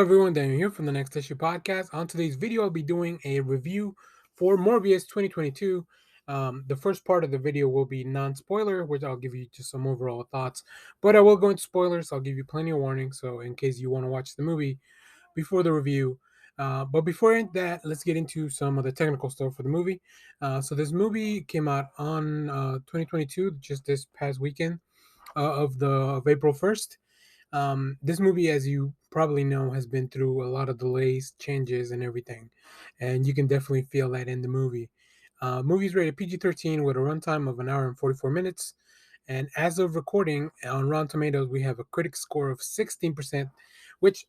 everyone, Daniel here from the Next Issue Podcast. On today's video, I'll be doing a review for Morbius 2022. The first part of the video will be non-spoiler, which I'll give you just some overall thoughts. But I will go into spoilers. I'll give you plenty of warning, so in case you want to watch the movie before the review. But before that, let's get into some of the technical stuff for the movie. So this movie came out on 2022, just this past weekend of April 1st. This movie, as you probably know, has been through a lot of delays, changes, and everything, and you can definitely feel that in the movie. Movie's rated PG-13 with a runtime of an hour and 44 minutes, and as of recording on Rotten Tomatoes, we have a critic score of 16%, which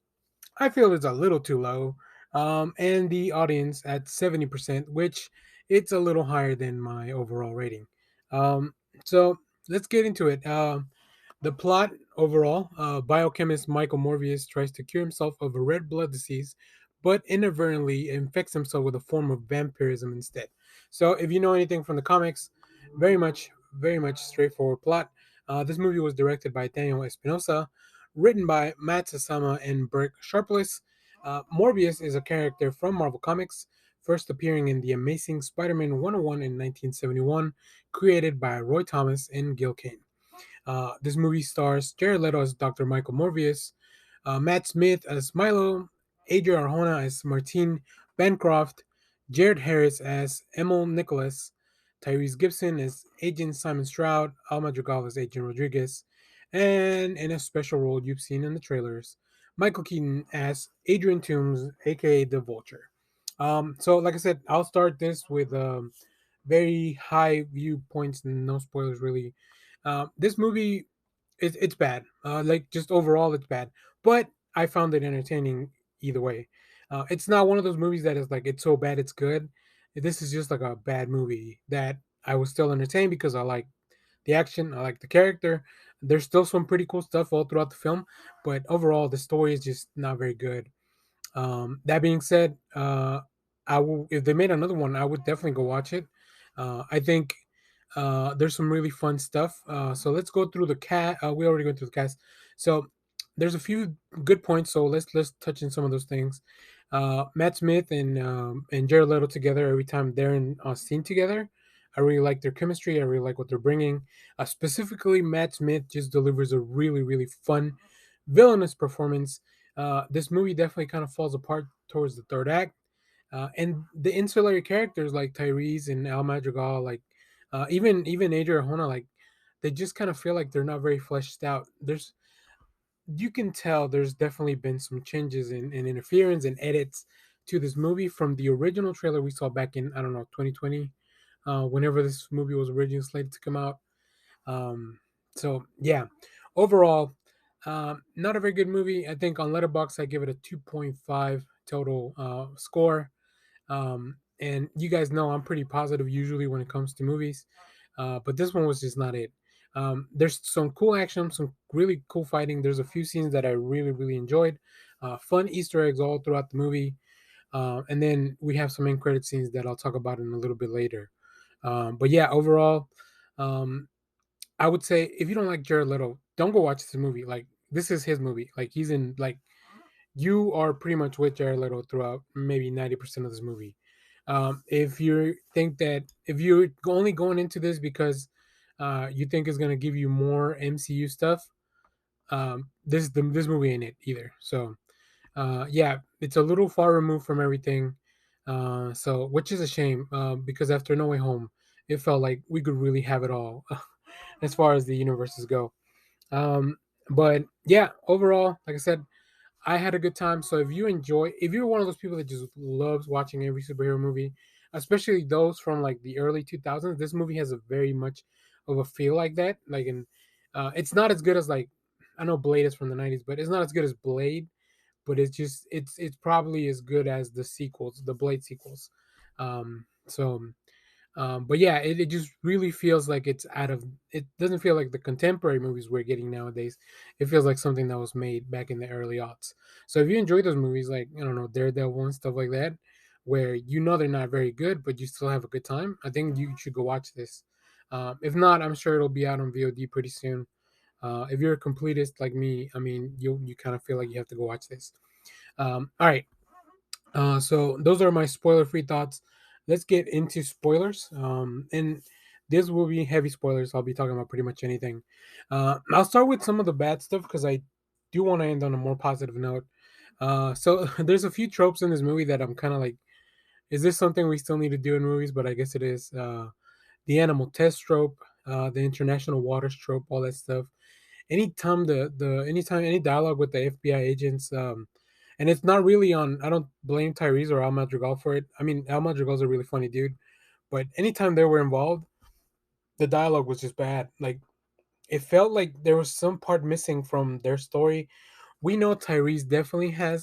I feel is a little too low, and the audience at 70%, which it's a little higher than my overall rating. Um, so let's get into it. The plot overall, biochemist Michael Morbius tries to cure himself of a red blood disease, but inadvertently infects himself with a form of vampirism instead. So, if you know anything from the comics, very much straightforward plot. This movie was directed by Daniel Espinosa, written by Matt Sasama and Burke Sharpless. Morbius is a character from Marvel Comics, first appearing in The Amazing Spider-Man 101 in 1971, created by Roy Thomas and Gil Kane. This movie stars Jared Leto as Dr. Michael Morbius, Matt Smith as Milo, Adrian Arjona as Martine Bancroft, Jared Harris as Emil Nicholas, Tyrese Gibson as Agent Simon Stroud, Alma Dragal as Agent Rodriguez, and in a special role you've seen in the trailers, Michael Keaton as Adrian Toomes, aka the Vulture. So, like I said, I'll start this with very high viewpoints and no spoilers really. This movie, it's bad. Like just overall, it's bad. But I found it entertaining either way. It's not one of those movies that is like it's so bad it's good. This is just like a bad movie that I was still entertained because I like the action, I like the character. There's still some pretty cool stuff all throughout the film, but overall the story is just not very good. That being said, I will if they made another one, I would definitely go watch it. I think there's some really fun stuff. So let's go through the cast. We already went through the cast. So there's a few good points. So let's touch on some of those things. Matt Smith and Jared Leto together every time they're in a scene together. I really like their chemistry. I really like what they're bringing. Specifically, Matt Smith just delivers a really fun villainous performance. This movie definitely kind of falls apart towards the third act. And the ancillary characters like Tyrese and Al Madrigal, like even Adrian Arjona, like they just kind of feel like they're not very fleshed out. You can tell there's definitely been some changes in interference and edits to this movie from the original trailer we saw back in I don't know 2020, whenever this movie was originally slated to come out. So yeah, overall, not a very good movie. I think on Letterboxd I give it a 2.5 total score. And you guys know I'm pretty positive usually when it comes to movies, but this one was just not it. There's some cool action, some really cool fighting. There's a few scenes that I really enjoyed. Fun Easter eggs all throughout the movie. And then we have some end credit scenes that I'll talk about in a little bit later. But yeah, overall, um, I would say if you don't like Jared Leto, don't go watch this movie. Like this is his movie. Like he's in like you are pretty much with Jared Leto throughout maybe 90% of this movie. If you think that if you're only going into this because you think it's gonna give you more MCU stuff, this movie ain't it either. So yeah, it's a little far removed from everything. So which is a shame because after No Way Home, it felt like we could really have it all as far as the universes go. Um, but yeah, overall, like I said, I had a good time. So if you're one of those people that just loves watching every superhero movie, especially those from like the early 2000s, this movie has a very much of a feel like that. It's not as good as like I know Blade is from the 90s, but it's not as good as Blade. But it's probably as good as the sequels, the Blade sequels. So but yeah, it just really feels like it's out of. It doesn't feel like the contemporary movies we're getting nowadays. It feels like something that was made back in the early aughts. So if you enjoy those movies, like I don't know, Daredevil and stuff like that, where you know they're not very good, but you still have a good time, I think you should go watch this. If not, I'm sure it'll be out on VOD pretty soon. If you're a completist like me, I mean, you kind of feel like you have to go watch this. All right. So those are my spoiler-free thoughts. Let's get into spoilers. And this will be heavy spoilers. I'll be talking about pretty much anything. I'll start with some of the bad stuff because I do want to end on a more positive note. So there's a few tropes in this movie that I'm kind of like, is this something we still need to do in movies? But I guess it is. The animal test trope, the international waters trope, all that stuff. Anytime anytime any dialogue with the FBI agents, and it's not really on. I don't blame Tyrese or Al Madrigal for it. I mean, Al Madrigal's a really funny dude, but anytime they were involved, the dialogue was just bad. Like it felt like there was some part missing from their story. We know Tyrese definitely had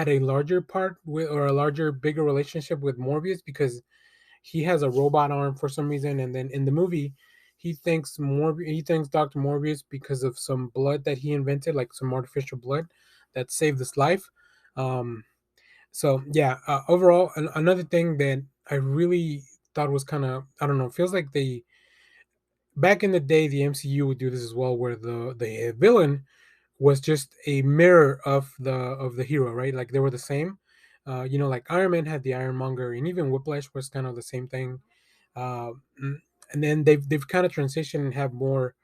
a larger part with, or a larger, bigger relationship with Morbius because he has a robot arm for some reason, and then in the movie, he thanks Doctor Morbius because of some blood that he invented, like some artificial blood that saved his life. Um, so yeah, overall, another thing that I really thought was kind of, I don't know, feels like they back in the day the MCU would do this as well, where the villain was just a mirror of the hero, right? Like they were the same. Like Iron Man had the Ironmonger, and even Whiplash was kind of the same thing. Uh, and then they've kind of transitioned and have more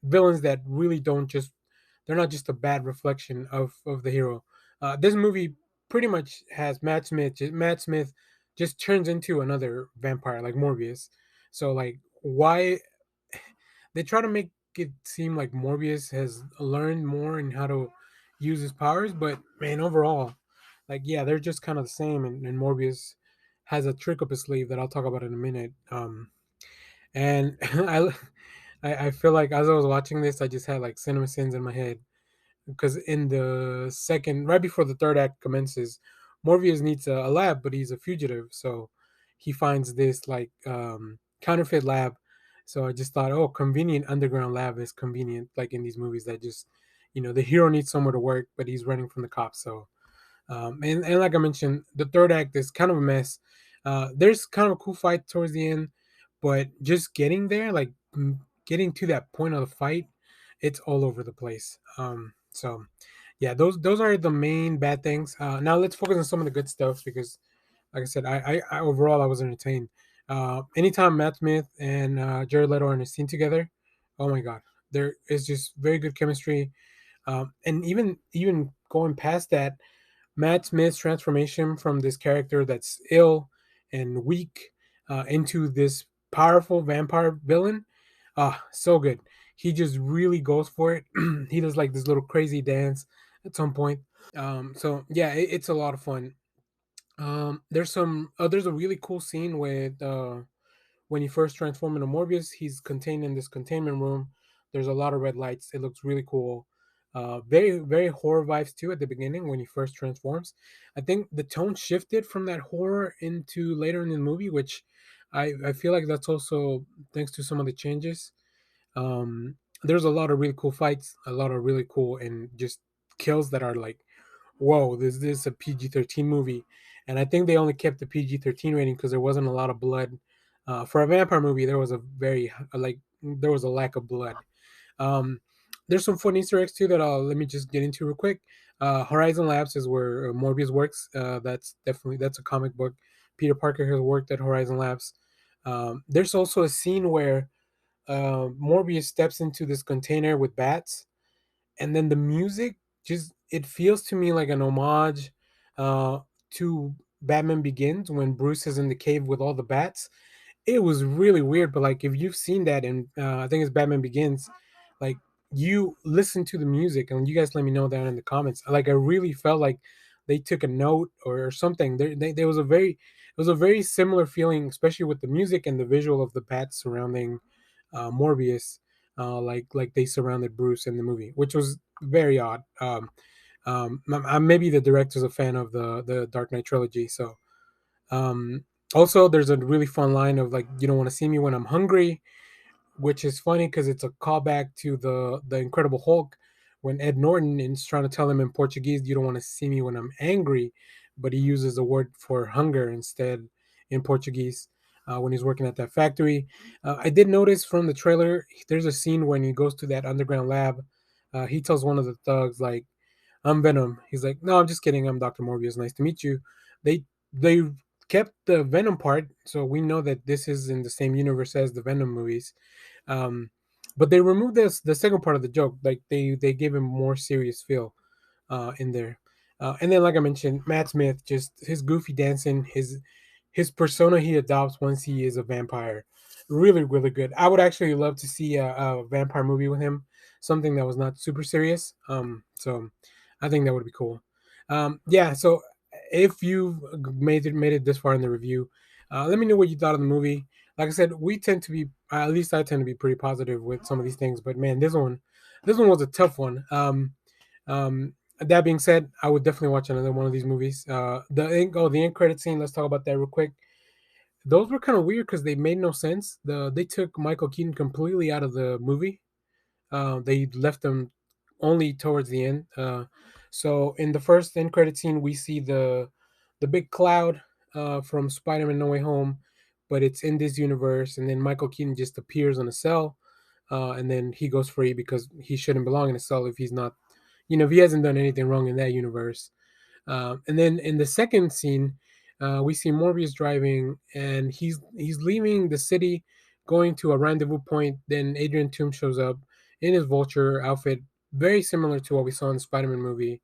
villains that really don't just, they're not just a bad reflection of the hero. This movie pretty much has Matt Smith. Matt Smith just turns into another vampire like Morbius. So like why they try to make it seem like Morbius has learned more in how to use his powers, but man, overall, like yeah, they're just kind of the same. And Morbius has a trick up his sleeve that I'll talk about in a minute. And I feel like as I was watching this, I just had like cinema sins in my head because in the second, right before the third act commences, Morbius needs a lab, but he's a fugitive, so he finds this like counterfeit lab. So I just thought, oh, convenient underground lab is convenient, like in these movies that just, the hero needs somewhere to work, but he's running from the cops. So and like I mentioned, the third act is kind of a mess. There's kind of a cool fight towards the end, but just getting there, like getting to that point of the fight, it's all over the place. So yeah, those are the main bad things. Now let's focus on some of the good stuff because, like I said, I overall I was entertained. Anytime Matt Smith and Jared Leto are in a scene together, oh my god, there is just very good chemistry. And even going past that, Matt Smith's transformation from this character that's ill and weak into this powerful vampire villain, so good. He just really goes for it. He does like this little crazy dance at some point. So yeah, it's a lot of fun. There's a really cool scene with when you first transform into Morbius, he's contained in this containment room. There's a lot of red lights. It looks really cool. Very, very horror vibes too at the beginning when he first transforms. I think the tone shifted from that horror into later in the movie, which I feel like that's also thanks to some of the changes. There's a lot of really cool fights, a lot of really cool and just kills that are like, whoa, this is a PG-13 movie, and I think they only kept the PG-13 rating because there wasn't a lot of blood. For a vampire movie, there was a very like there was a lack of blood. Um, there's some fun Easter eggs too that I'll let me just get into real quick. Horizon Labs is where Morbius works. That's a comic book. Peter Parker has worked at Horizon Labs. There's also a scene where Morbius steps into this container with bats, and then the music just it feels to me like an homage uh, to Batman Begins when Bruce is in the cave with all the bats. It was really weird, but like if you've seen that, and I think it's Batman Begins, like you listen to the music, and you guys let me know down in the comments. Like I really felt like they took a note or something. There was a very it was a very similar feeling, especially with the music and the visual of the bats surrounding Morbius, like they surrounded Bruce in the movie, which was very odd. Maybe the director's a fan of the Dark Knight trilogy, so um, also, there's a really fun line of like, "You don't want to see me when I'm hungry," which is funny because it's a callback to the Incredible Hulk when Ed Norton is trying to tell him in Portuguese, "You don't want to see me when I'm angry," but he uses the word for hunger instead in Portuguese when he's working at that factory. I did notice from the trailer, there's a scene when he goes to that underground lab. He tells one of the thugs like, I'm Venom. He's like, no, I'm just kidding. I'm Dr. Morbius. Nice to meet you. They kept the Venom part, so we know that this is in the same universe as the Venom movies. Um, but they removed this the second part of the joke. Like they gave him more serious feel in there. And then, like I mentioned, Matt Smith, just his goofy dancing, his persona he adopts once he is a vampire, really really good. I would actually love to see a vampire movie with him, something that was not super serious. So I think that would be cool. Yeah. So if you've made it this far in the review, let me know what you thought of the movie. Like I said, we tend to be, at least I tend to be pretty positive with some of these things. But man, this one was a tough one. That being said, I would definitely watch another one of these movies. The end credit scene. Let's talk about that real quick. Those were kind of weird because they made no sense. They took Michael Keaton completely out of the movie. They left them only towards the end. So in the first end credit scene, we see the big cloud from Spider-Man No Way Home, but it's in this universe, and then Michael Keaton just appears on a cell, and then he goes free because he shouldn't belong in a cell if he's not, if he hasn't done anything wrong in that universe. And then in the second scene, we see Morbius driving, and he's leaving the city, going to a rendezvous point. Then Adrian Toomes shows up in his Vulture outfit, very similar to what we saw in the Spider-Man movie,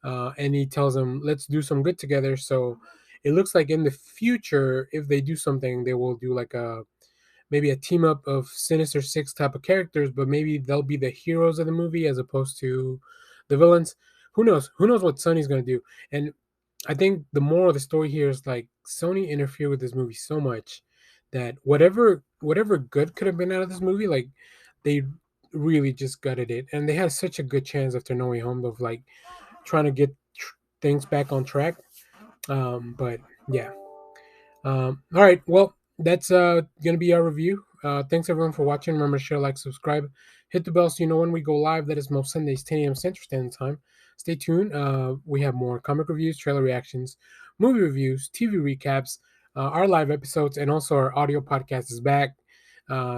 and he tells him, "Let's do some good together." So it looks like in the future, if they do something, they will do like maybe a team up of Sinister Six type of characters, but maybe they'll be the heroes of the movie as opposed to the villains. Who knows? Who knows what Sony's gonna do? And I think the moral of the story here is like Sony interfered with this movie so much that whatever good could have been out of this movie, like they really just gutted it, and they had such a good chance after No Way Home of like trying to get things back on track. But yeah. All right. Well, that's gonna be our review. Thanks everyone for watching. Remember to share, like, subscribe, hit the bell so you know when we go live. That is most Sundays, 10 a.m. Central Standard Time. Stay tuned. We have more comic reviews, trailer reactions, movie reviews, TV recaps, our live episodes, and also our audio podcast is back.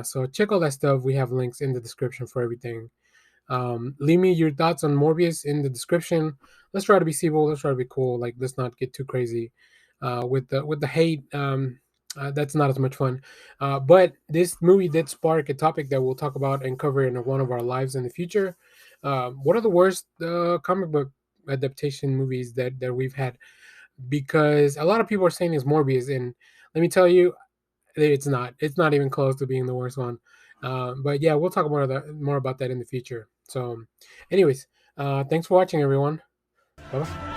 So check all that stuff. We have links in the description for everything. Leave me your thoughts on Morbius in the description. Let's try to be civil. Let's try to be cool. Like, let's not get too crazy with the hate. That's not as much fun. But this movie did spark a topic that we'll talk about and cover in one of our lives in the future. What are the worst comic book adaptation movies that we've had? Because a lot of people are saying it's Morbius, and let me tell you, it's not. It's not even close to being the worst one. But yeah, we'll talk more about that in the future. So, anyways, thanks for watching, everyone. Bye bye.